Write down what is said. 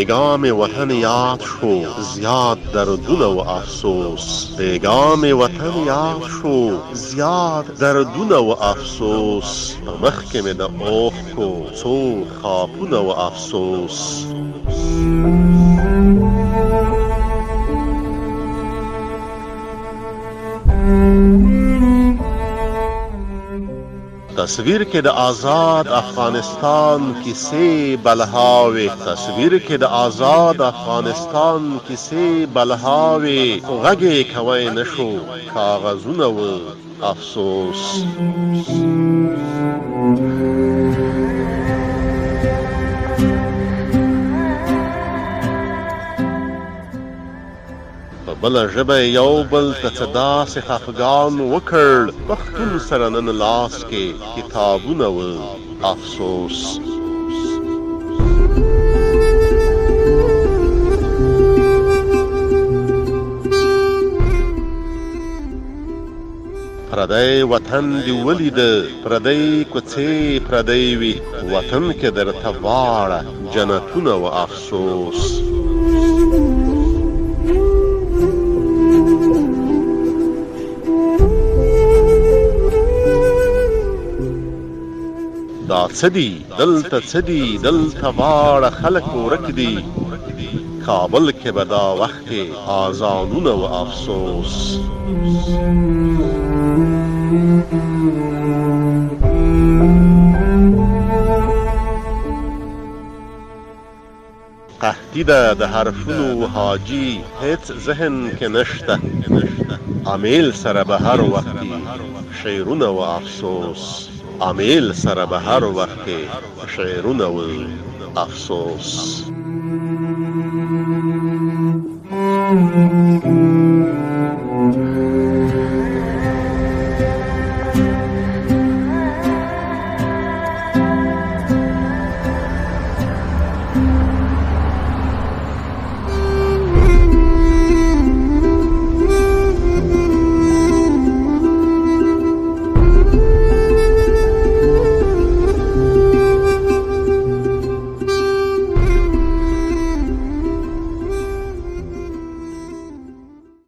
پیغام وطن یاد شو زیاد دردونه و افسوس پیغام وطن یاد شو زیاد دردونه و افسوس مخکې مې د اوښکو څو خاپونه و افسوس تصویر کې د آزاد افغانستان کیسې بلهاوي تصویر کې د آزاد افغانستان کیسې بلهاوي غږ یې کوی نشو کاغذونه و افسوس بله ژبه یو بل ته څه داسې خفګان وکړ پښتون سره نن لاس کې کتابونه و افسوس پردی وطن دی ولیده پردی کوڅې پردی وي وطن کې درته واړه جنتونه و افسوس دا څه دي دلته څه دي دلته واړه خلک ورک دي کابل کې به دا وخت آذانونه و افسوس قحطي ده د حرفونو حاجي هیڅ ذهن کې نشته امیل سره به هر وخت شعرونه و افسوس امیل سره به هر وخت شعرونه و افسوس